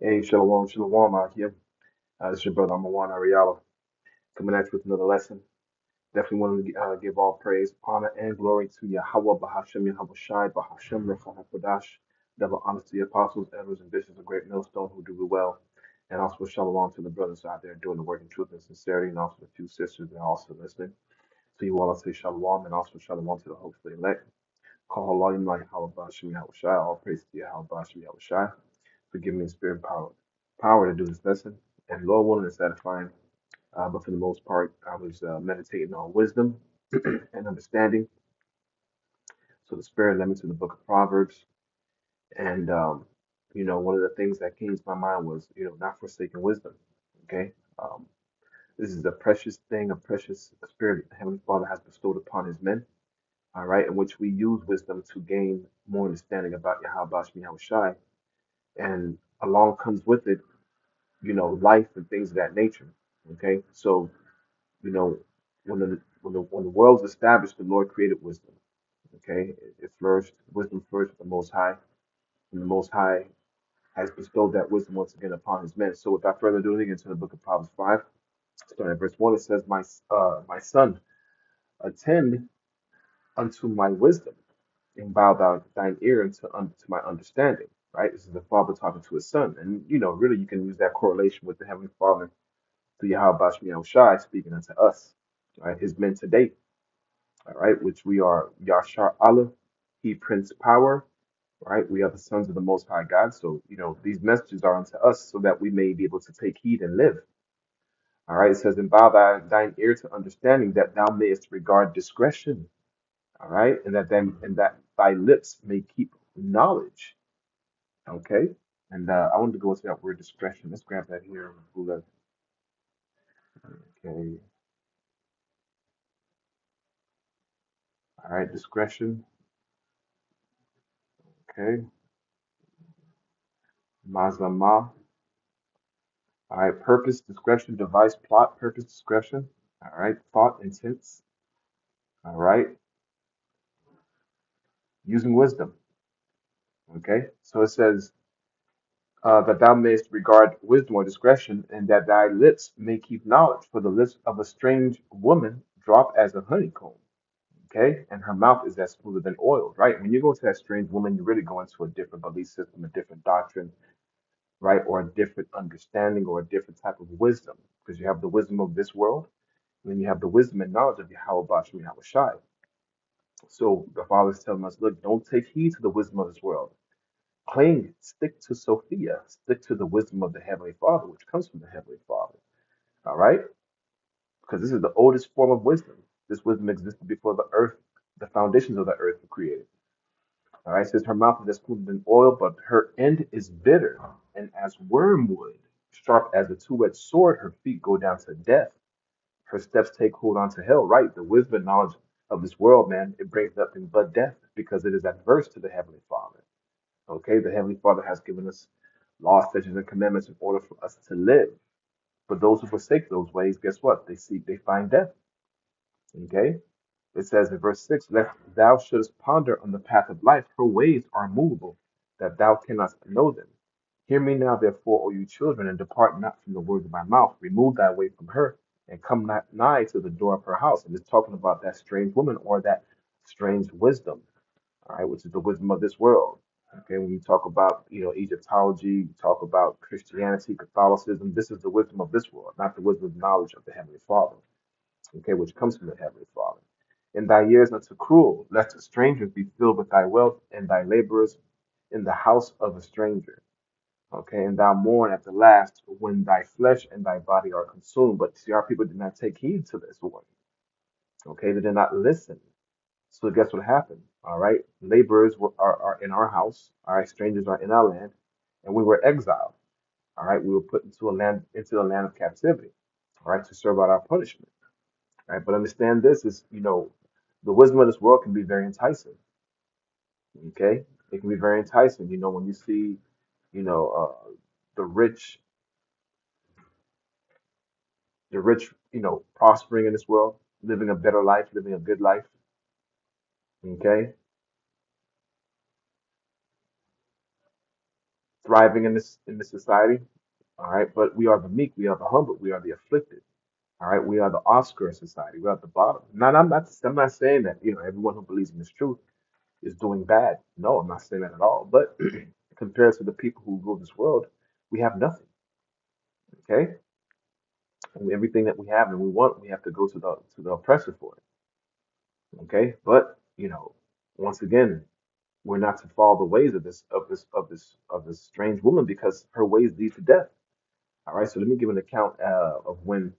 Hey, Shalom, Shalom out here. This is your brother, Amawan Ariala, coming at you with another lesson. Definitely want to give all praise, honor, and glory to Yahweh, Bahashem, Yahweh Shai, Bahashem, Ruach HaKodash. Double honor to the apostles, elders, and bishops of Great Millstone who do it well. And also shalom to the brothers out there doing the work in truth and sincerity, and also the few sisters that are also listening. To you all, I say shalom, and also shalom to the hopefully elect. Call Allah, Yahweh, Bahashem, Yahweh Shai. All praise to Yahweh, Bahashem, Yahweh Shai. Forgive me in spirit and power to do this lesson. And Lord willing, it's edifying. But for the most part, I was meditating on wisdom and understanding. So the Spirit led me to the book of Proverbs. And, one of the things that came to my mind was, not forsaking wisdom. Okay. Um, this is a precious thing, a precious spirit the Heavenly Father has bestowed upon his men. All right. In which we use wisdom to gain more understanding about Yahweh Bashmi Yahweh Shai. And along comes with it, life and things of that nature. Okay. So, you know, when the world was established, the Lord created wisdom. Okay, it flourished. Wisdom flourished with the Most High, and the Most High has bestowed that wisdom once again upon His men. So, without further ado, we get into the book of Proverbs 5, starting at verse 1. It says, "My son, attend unto my wisdom, and bow thou thine ear unto my understanding." Right. This is the father talking to his son, and really, you can use that correlation with the heavenly Father through Yahweh Bashmi Shai speaking unto us, right? His men today. All right, which we are Yashar Allah, He Prince Power, right? We are the sons of the Most High God. So, these messages are unto us so that we may be able to take heed and live. All right, it says, "And bow thine ear to understanding, that thou mayest regard discretion." All right, and that thy lips may keep knowledge. Okay, and I wanted to go into that word discretion. Let's grab that here. Okay, all right, discretion. Okay, mazama. All right, purpose, discretion, device, plot, purpose, discretion. All right, thought, intents. All right, using wisdom. Okay, so it says that thou mayest regard wisdom or discretion, and that thy lips may keep knowledge. For the lips of a strange woman drop as a honeycomb. Okay, and her mouth is as smoother than oil. Right, when you go to that strange woman, you really go into a different belief system, a different doctrine, right, or a different understanding, or a different type of wisdom, because you have the wisdom of this world. And then you have the wisdom and knowledge of Yahweh Bashmi Yahweh Shai. So the Father is telling us, look, don't take heed to the wisdom of this world. Cling, stick to Sophia, stick to the wisdom of the Heavenly Father, which comes from the Heavenly Father. All right? Because this is the oldest form of wisdom. This wisdom existed before the earth, the foundations of the earth were created. All right, it says her mouth is as smooth than oil, but her end is bitter, and as wormwood, sharp as a two-edged sword, her feet go down to death. Her steps take hold onto hell, right? The wisdom and knowledge of this world, man, it brings nothing but death because it is adverse to the Heavenly Father. Okay, the Heavenly Father has given us laws, statutes, and commandments in order for us to live. But those who forsake those ways, guess what? They find death. Okay, it says in verse 6, "Lest thou shouldest ponder on the path of life, her ways are movable, that thou cannot know them. Hear me now, therefore, O you children, and depart not from the words of my mouth. Remove thy way from her, and come not nigh to the door of her house." And it's talking about that strange woman or that strange wisdom, all right, which is the wisdom of this world. Okay, when you talk about, Egyptology, you talk about Christianity, Catholicism, this is the wisdom of this world, not the wisdom of knowledge of the Heavenly Father, okay, which comes from the Heavenly Father. "In thy years not so cruel, lest strangers be filled with thy wealth, and thy laborers in the house of a stranger. Okay, and thou mourn at the last when thy flesh and thy body are consumed." But see, our people did not take heed to this warning. Okay, they did not listen. So guess what happened? All right, laborers are in our house. All right, strangers are in our land, and we were exiled. All right, we were put into the land of captivity. All right, to serve out our punishment. All right, but understand this is, the wisdom of this world can be very enticing. Okay, it can be very enticing. When you see, the rich prospering in this world, living a better life, living a good life. Okay. thriving in this society. All right, but we are the meek, we are the humble, we are the afflicted. All right, we are the Oscar of society. We're at the bottom. Now, I'm not saying that everyone who believes in this truth is doing bad. No, I'm not saying that at all. But compared to the people who rule this world, we have nothing. Okay, and everything that we have and we want, we have to go to the oppressor for it. Okay, but once again, we're not to follow the ways of this strange woman because her ways lead to death. All right, so let me give an account of when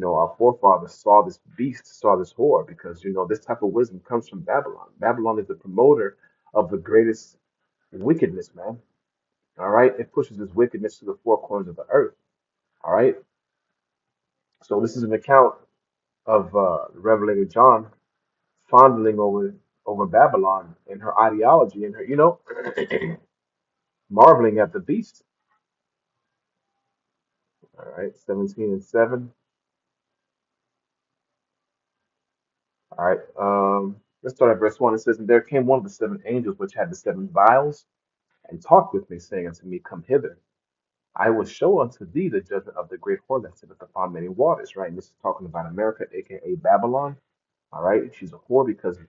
our forefathers saw this beast, saw this whore, because this type of wisdom comes from Babylon. Babylon is the promoter of the greatest wickedness, man. All right, it pushes this wickedness to the four corners of the earth. All right, so this is an account of the Revelator John fondling over Babylon and her ideology and her, marveling at the beast. All right, 17:7. All right, let's start at verse 1. It says, "And there came one of the seven angels which had the seven vials, and talked with me, saying unto me, Come hither. I will show unto thee the judgment of the great whore that sitteth upon many waters." Right, and this is talking about America, aka Babylon. All right, she's a whore because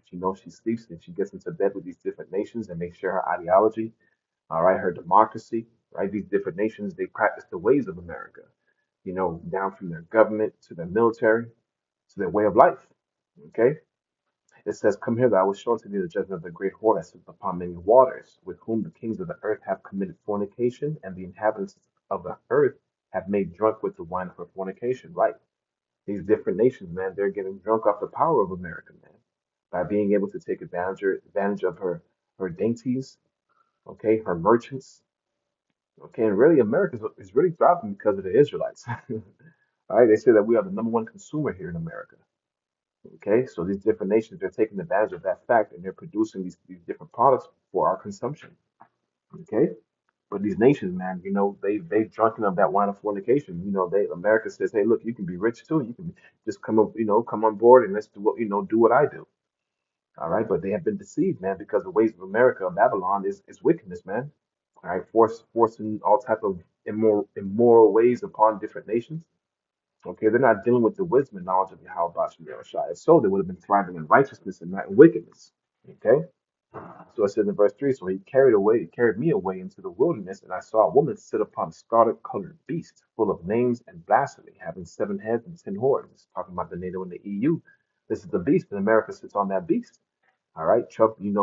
she sleeps and she gets into bed with these different nations and they share her ideology. All right, her democracy. Right, these different nations they practice the ways of America. Down from their government to their military to their way of life. Okay. It says, Come hither, I will show unto thee the judgment of the great whore that sitteth upon many waters, with whom the kings of the earth have committed fornication, and the inhabitants of the earth have made drunk with the wine of her fornication. Right. These different nations, man, they're getting drunk off the power of America, man, by being able to take advantage of her dainties, okay, her merchants, okay, and really America is really thriving because of the Israelites. All right, they say that we are the number one consumer here in America. Okay, so these different nations they're taking advantage of that fact and they're producing these different products for our consumption. Okay, but these nations, man, they've drunken of that wine of fornication. They America says, hey, look, you can be rich too. You can just come up, come on board and let's do what I do. All right, but they have been deceived, man, because the ways of America, Babylon is wickedness, man. All right, forcing all type of immoral ways upon different nations. Okay, they're not dealing with the wisdom and knowledge of Yahweh Shem Yahushua. If so, they would have been thriving in righteousness and not in wickedness. Okay, so it says in verse 3, so he carried me away into the wilderness, and I saw a woman sit upon a scarlet colored beast, full of names and blasphemy, having 7 heads and 10 horns. It's talking about the NATO and the EU. This is the beast, and America sits on that beast. All right, Trump, I don't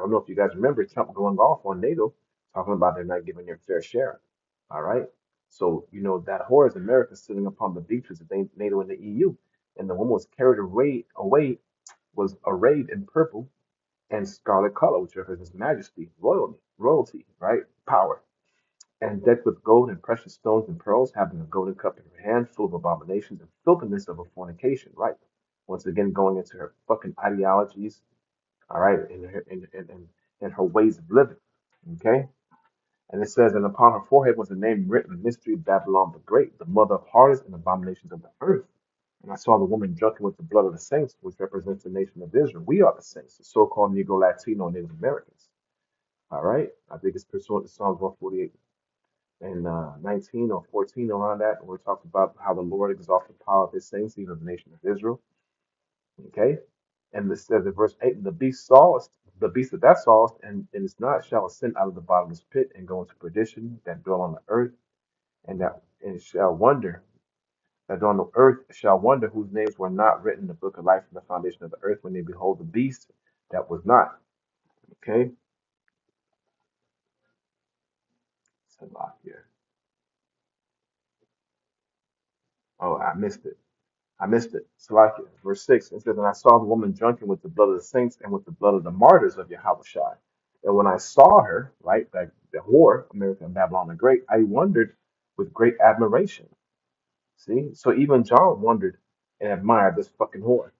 know if you guys remember Trump going off on NATO, talking about they're not giving their fair share. All right, so that whore is America sitting upon the beaches of NATO and the EU, and the woman was carried away was arrayed in purple and scarlet color, which represents majesty, royalty, right, power, and decked with gold and precious stones and pearls, having a golden cup in her hand, full of abominations and filthiness of a fornication, right? Once again, going into her fucking ideologies, all right, in her ways of living. Okay? And it says, and upon her forehead was a name written, Mystery Babylon the Great, the mother of harlots and abominations of the earth. And I saw the woman drunken with the blood of the saints, which represents the nation of Israel. We are the saints, the so-called Negro, Latino, and Native Americans. All right? I think it's pursuant to Psalms 148 and 19 or 14 around that. Where it talks about how the Lord exalts the power of his saints, even the nation of Israel. Okay? And this says in verse 8, and the beast that thou sawest, and is not, shall ascend out of the bottomless pit and go into perdition that dwell on the earth, and shall wonder, that on the earth shall wonder whose names were not written in the book of life from the foundation of the earth when they behold the beast that was not. Okay? It's a lot here. Oh, I missed it. I missed it. Salakia, verse 6, it says, and I saw the woman drunken with the blood of the saints and with the blood of the martyrs of Yahushua. And when I saw her, right, like the whore, America and Babylon the Great, I wondered with great admiration. See? So even John wondered and admired this fucking whore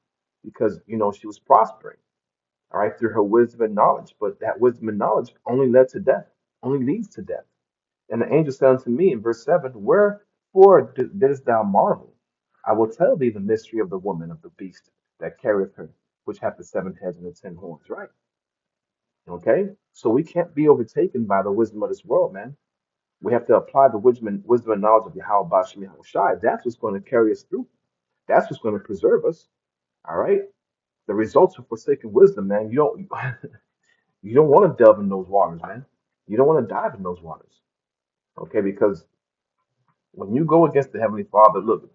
because, she was prospering, all right, through her wisdom and knowledge. But that wisdom and knowledge only led to death, only leads to death. And the angel said unto me in verse 7, wherefore didst thou marvel? I will tell thee the mystery of the woman of the beast that carrieth her, which hath the 7 heads and the 10 horns. Right? Okay? So we can't be overtaken by the wisdom of this world, man. We have to apply the wisdom and knowledge of Yahweh Bashim Yahweh Shai. That's what's going to carry us through. That's what's going to preserve us. All right? The results of forsaken wisdom, man, you don't want to delve in those waters, man. You don't want to dive in those waters. Okay, because when you go against the Heavenly Father, look,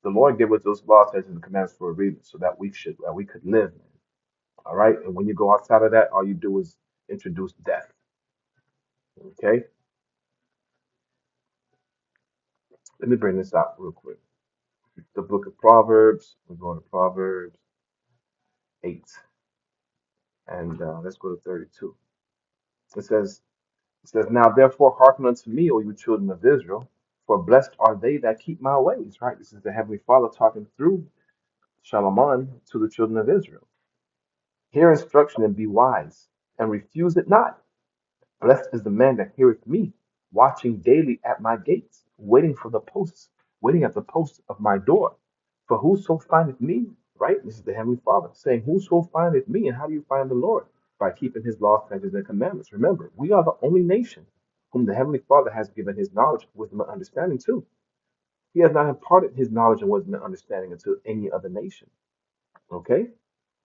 the Lord gave us those laws, statutes, and commandments for a reason, so that we could live, man. All right, and when you go outside of that, all you do is introduce death. Okay, let me bring this out real quick. The book of Proverbs. We're going to Proverbs 8, and let's go to 32. It says, Now therefore hearken unto me, O you children of Israel, for blessed are they that keep my ways. Right, this is the Heavenly Father talking through Solomon to the children of Israel. Hear instruction and be wise, and refuse it not. Blessed is the man that heareth me, watching daily at my gates, waiting at the posts of my door. For whoso findeth me, right? This is the Heavenly Father saying, whoso findeth me, and how do you find the Lord? By keeping his laws, statutes, and commandments. Remember, we are the only nation whom the Heavenly Father has given his knowledge, wisdom, and understanding to. He has not imparted his knowledge and wisdom and understanding unto any other nation. Okay?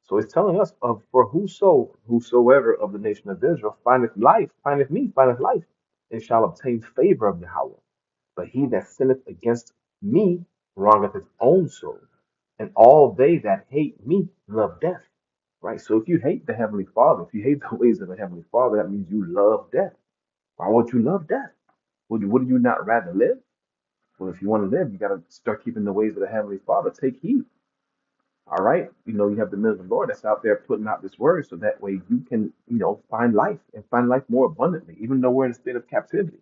So it's telling us of for whosoever of the nation of Israel findeth life, and shall obtain favor of Yahweh. But he that sinneth against me wrongeth his own soul, and all they that hate me love death. Right? So if you hate the Heavenly Father, if you hate the ways of the Heavenly Father, that means you love death. Why would you love death? Would you not rather live? Well, if you want to live, you got to start keeping the ways of the Heavenly Father. Take heed. All right. You have the men of the Lord that's out there putting out this word so that way you can, find life and find life more abundantly, even though we're in a state of captivity.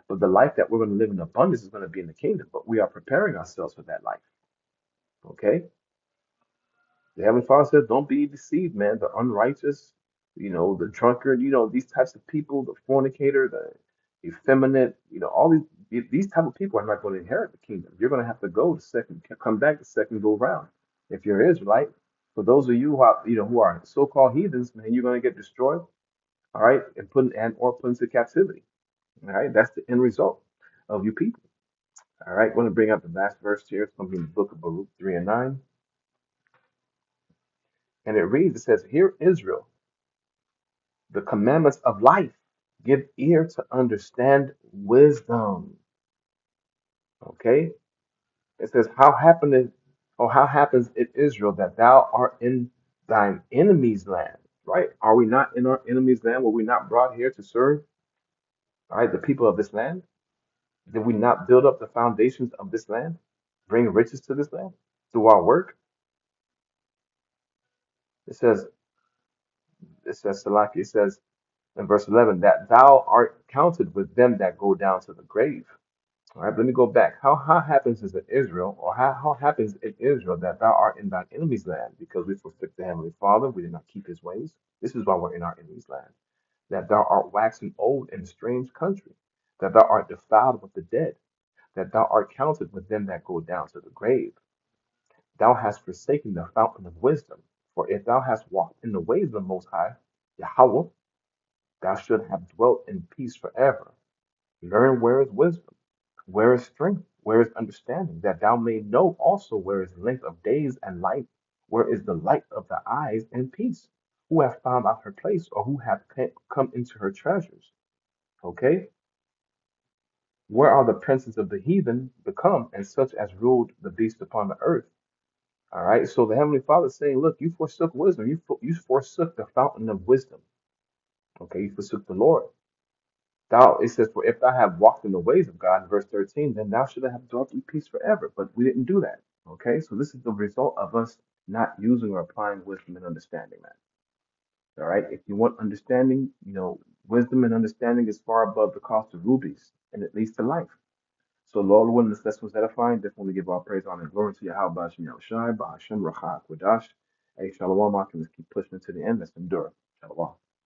But the life that we're going to live in abundance is going to be in the kingdom. But we are preparing ourselves for that life. Okay. The Heavenly Father says, don't be deceived, man. The unrighteous, the drunkard, these types of people, the fornicator, the effeminate, all these type of people are not going to inherit the kingdom. You're going to have to come back the second go round. If you're an Israelite, for those of you who are so-called heathens, man, you're going to get destroyed, all right, or put into captivity. All right, that's the end result of you people. All right, I'm going to bring up the last verse here. It's going to be in the book of Baruch 3 and 9. And it reads, it says, Hear Israel, the commandments of life. Give ear to understand wisdom. Okay? It says, how happens it Israel that thou art in thine enemy's land? Right? Are we not in our enemy's land? Were we not brought here to serve, all right, the people of this land? Did we not build up the foundations of this land? Bring riches to this land through our work? It says, Salaki, it says in verse 11, that thou art counted with them that go down to the grave. All right, let me go back. How happens is in Israel, or how happens in Israel that thou art in thine enemy's land, because we forsook the Heavenly Father, we did not keep his ways. This is why we're in our enemy's land. That thou art waxing old in a strange country, that thou art defiled with the dead, that thou art counted with them that go down to the grave. Thou hast forsaken the fountain of wisdom, for if thou hast walked in the ways of the Most High, Yahweh, thou should have dwelt in peace forever. Learn where is wisdom, where is strength, where is understanding, that thou may know also where is length of days and life, where is the light of the eyes and peace, who have found out her place, or who have come into her treasures. Okay? Where are the princes of the heathen become, and such as ruled the beast upon the earth? All right. So the Heavenly Father is saying, look, you forsook wisdom. You forsook the fountain of wisdom. Okay. You forsook the Lord. It says, for if thou have walked in the ways of God, in verse 13, then thou should have dwelt in peace forever. But we didn't do that. Okay. So this is the result of us not using or applying wisdom and understanding, man. All right. If you want understanding, wisdom and understanding is far above the cost of rubies, and it leads to life. So, Lord, when this lesson was edifying, definitely give all praise, honor, and glory to Yahweh Bashim Yahushai, Ba'ashem Rachak Kodash. Hey, Shalom, I can just keep pushing it to the end. Let's endure. Shalom.